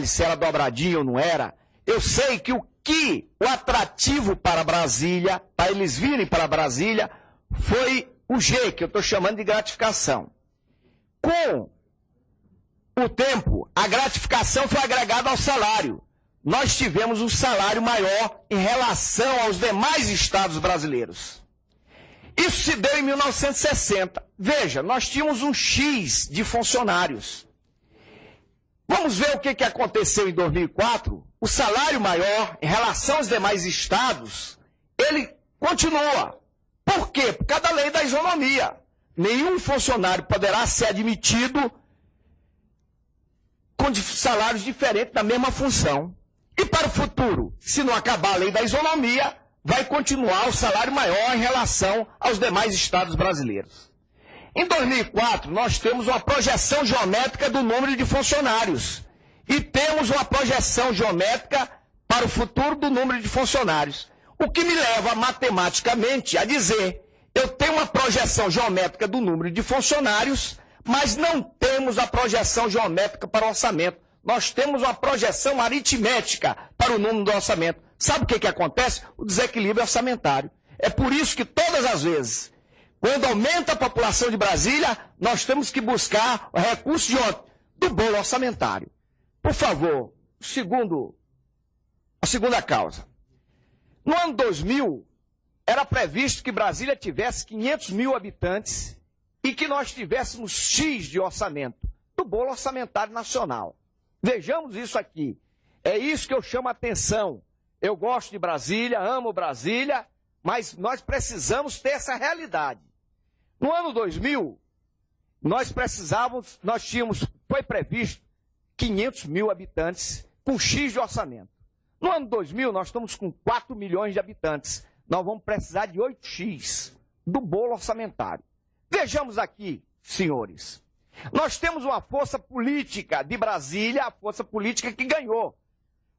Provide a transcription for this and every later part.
se era dobradinha ou não era. Eu sei que o atrativo para Brasília, para eles virem para Brasília, foi o G, que eu estou chamando de gratificação. Com o tempo, a gratificação foi agregada ao salário. Nós tivemos um salário maior em relação aos demais estados brasileiros. Isso se deu em 1960. Veja, nós tínhamos um X de funcionários. Vamos ver o que aconteceu em 2004? O salário maior, em relação aos demais estados, ele continua. Por quê? Por causa da lei da isonomia. Nenhum funcionário poderá ser admitido com salários diferentes da mesma função. E para o futuro, se não acabar a lei da isonomia, vai continuar o salário maior em relação aos demais estados brasileiros. Em 2004, nós temos uma projeção geométrica do número de funcionários. E temos uma projeção geométrica para o futuro do número de funcionários. O que me leva matematicamente a dizer, eu tenho uma projeção geométrica do número de funcionários, mas não temos a projeção geométrica para o orçamento. Nós temos uma projeção aritmética para o número do orçamento. Sabe o que acontece? O desequilíbrio orçamentário. É por isso que todas as vezes, quando aumenta a população de Brasília, nós temos que buscar o recurso do bolo orçamentário. Por favor, a segunda causa. No ano 2000, era previsto que Brasília tivesse 500 mil habitantes e que nós tivéssemos X de orçamento do bolo orçamentário nacional. Vejamos isso aqui. É isso que eu chamo a atenção. Eu gosto de Brasília, amo Brasília, mas nós precisamos ter essa realidade. No ano 2000, foi previsto 500 mil habitantes com X de orçamento. No ano 2000, nós estamos com 4 milhões de habitantes. Nós vamos precisar de 8X do bolo orçamentário. Vejamos aqui, senhores. Nós temos uma força política de Brasília, a força política que ganhou.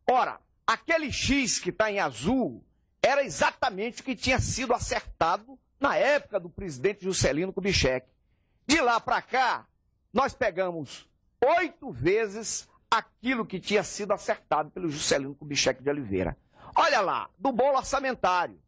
Ora, aquele X que está em azul era exatamente o que tinha sido acertado na época do presidente Juscelino Kubitschek. De lá para cá, nós pegamos 8 vezes aquilo que tinha sido acertado pelo Juscelino Kubitschek de Oliveira. Olha lá, do bolo orçamentário.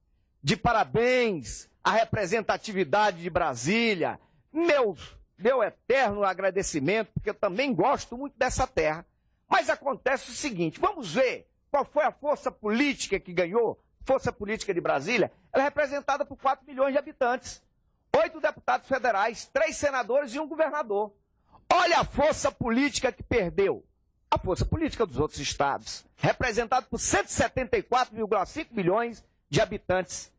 De parabéns à representatividade de Brasília. Meu eterno agradecimento, porque eu também gosto muito dessa terra. Mas acontece o seguinte, vamos ver qual foi a força política que ganhou. Força política de Brasília, ela é representada por 4 milhões de habitantes. 8 deputados federais, 3 senadores e 1 governador. Olha a força política que perdeu. A força política dos outros estados, representada por 174,5 milhões de habitantes.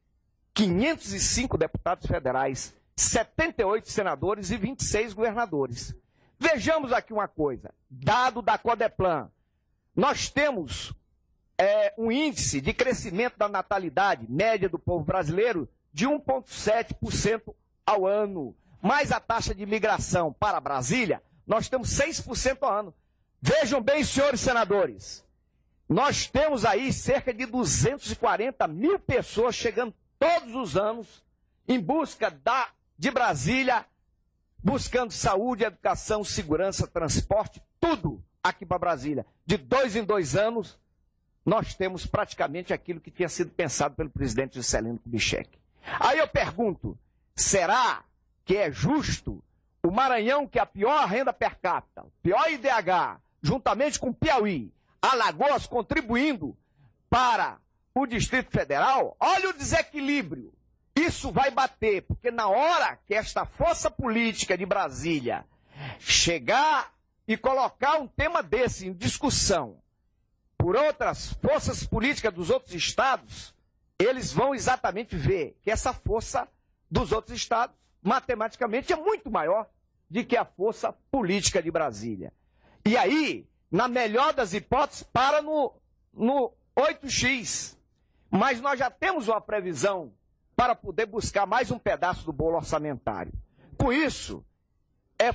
505 deputados federais, 78 senadores e 26 governadores. Vejamos aqui uma coisa. Dado da Codeplan, nós temos um índice de crescimento da natalidade média do povo brasileiro de 1,7% ao ano. Mais a taxa de imigração para Brasília, nós temos 6% ao ano. Vejam bem, senhores senadores, nós temos aí cerca de 240 mil pessoas chegando todos os anos em busca de Brasília, buscando saúde, educação, segurança, transporte, tudo aqui para Brasília. De 2 em 2 anos, nós temos praticamente aquilo que tinha sido pensado pelo presidente Juscelino Kubitschek. Aí eu pergunto, será que é justo o Maranhão, que é a pior renda per capita, pior IDH, juntamente com Piauí, Alagoas contribuindo para o Distrito Federal? Olha o desequilíbrio. Isso vai bater, porque na hora que esta força política de Brasília chegar e colocar um tema desse em discussão por outras forças políticas dos outros estados, eles vão exatamente ver que essa força dos outros estados, matematicamente, é muito maior do que a força política de Brasília. E aí, na melhor das hipóteses, para no 8X. Mas nós já temos uma previsão para poder buscar mais um pedaço do bolo orçamentário. Com isso,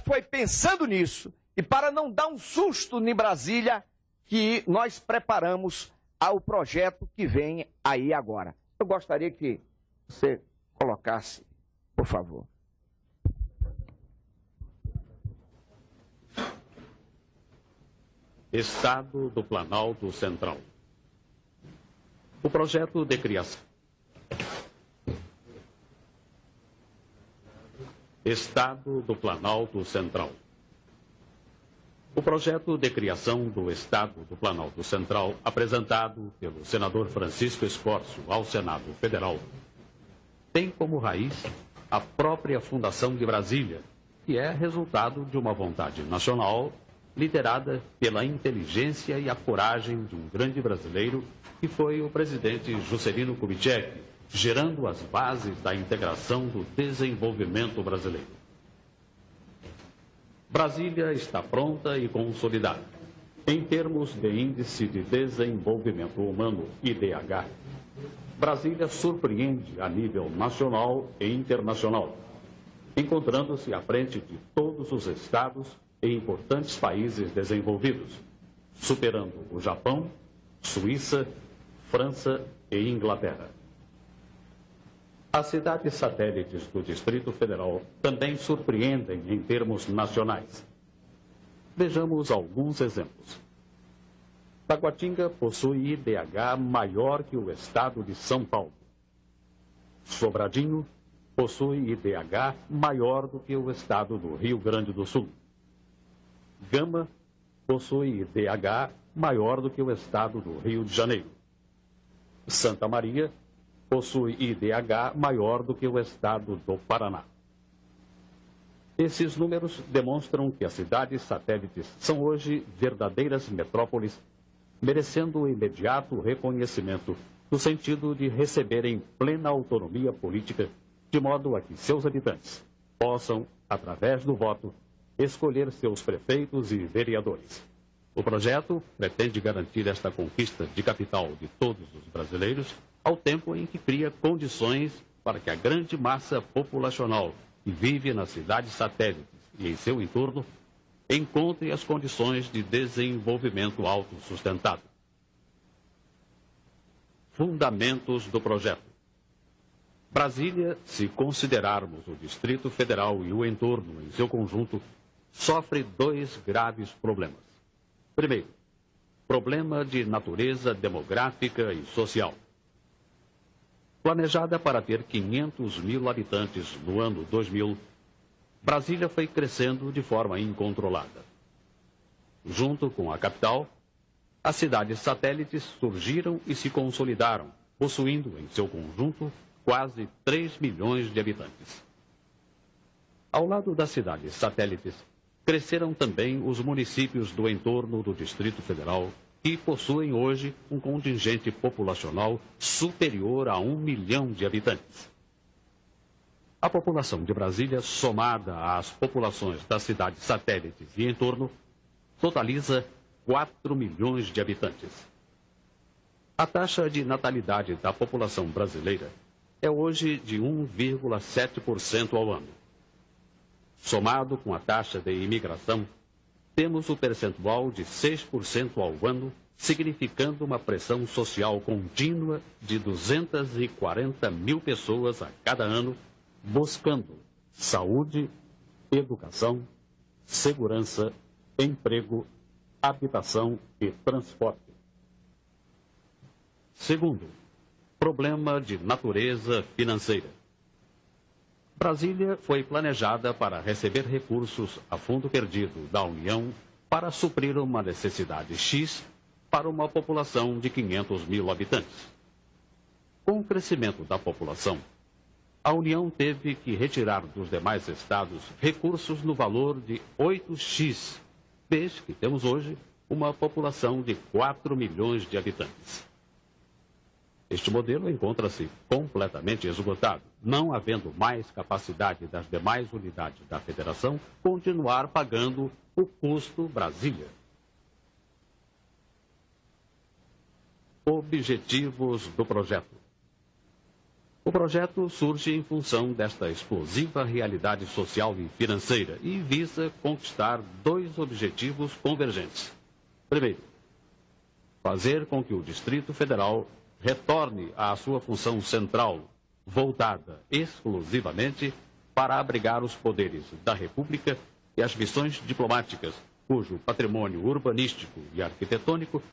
foi pensando nisso, e para não dar um susto em Brasília, que nós preparamos o projeto que vem aí agora. Eu gostaria que você colocasse, por favor. Estado do Planalto Central. O projeto de criação. Estado do Planalto Central. O projeto de criação do Estado do Planalto Central, apresentado pelo senador Francisco Escorço ao Senado Federal, tem como raiz a própria fundação de Brasília, que é resultado de uma vontade nacional liderada pela inteligência e a coragem de um grande brasileiro, que foi o presidente Juscelino Kubitschek, gerando as bases da integração do desenvolvimento brasileiro. Brasília está pronta e consolidada. Em termos de Índice de Desenvolvimento Humano, IDH, Brasília surpreende a nível nacional e internacional, encontrando-se à frente de todos os estados e importantes países desenvolvidos, superando o Japão, Suíça, França e Inglaterra. As cidades satélites do Distrito Federal também surpreendem em termos nacionais. Vejamos alguns exemplos. Taguatinga possui IDH maior que o estado de São Paulo. Sobradinho possui IDH maior do que o estado do Rio Grande do Sul. Gama possui IDH maior do que o estado do Rio de Janeiro. Santa Maria possui IDH maior do que o estado do Paraná. Esses números demonstram que as cidades satélites são hoje verdadeiras metrópoles, merecendo o imediato reconhecimento no sentido de receberem plena autonomia política, de modo a que seus habitantes possam, através do voto, escolher seus prefeitos e vereadores. O projeto pretende garantir esta conquista de capital de todos os brasileiros, ao tempo em que cria condições para que a grande massa populacional que vive nas cidades satélites e em seu entorno encontre as condições de desenvolvimento autossustentado. Fundamentos do projeto. Brasília, se considerarmos o Distrito Federal e o entorno em seu conjunto, sofre dois graves problemas. Primeiro, problema de natureza demográfica e social. Planejada para ter 500 mil habitantes no ano 2000, Brasília foi crescendo de forma incontrolada. Junto com a capital, as cidades satélites surgiram e se consolidaram, possuindo em seu conjunto quase 3 milhões de habitantes. Ao lado das cidades satélites, cresceram também os municípios do entorno do Distrito Federal, que possuem hoje um contingente populacional superior a 1 milhão de habitantes. A população de Brasília, somada às populações das cidades satélites e entorno, totaliza 4 milhões de habitantes. A taxa de natalidade da população brasileira é hoje de 1,7% ao ano. Somado com a taxa de imigração, temos o percentual de 6% ao ano, significando uma pressão social contínua de 240 mil pessoas a cada ano, buscando saúde, educação, segurança, emprego, habitação e transporte. Segundo, problema de natureza financeira. Brasília foi planejada para receber recursos a fundo perdido da União para suprir uma necessidade X para uma população de 500 mil habitantes. Com o crescimento da população, a União teve que retirar dos demais estados recursos no valor de 8x, desde que temos hoje uma população de 4 milhões de habitantes. Este modelo encontra-se completamente esgotado, não havendo mais capacidade das demais unidades da Federação continuar pagando o custo Brasília. Objetivos do projeto. O projeto surge em função desta explosiva realidade social e financeira e visa conquistar dois objetivos convergentes. Primeiro, fazer com que o Distrito Federal retorne à sua função central, voltada exclusivamente para abrigar os poderes da República e as missões diplomáticas, cujo patrimônio urbanístico e arquitetônico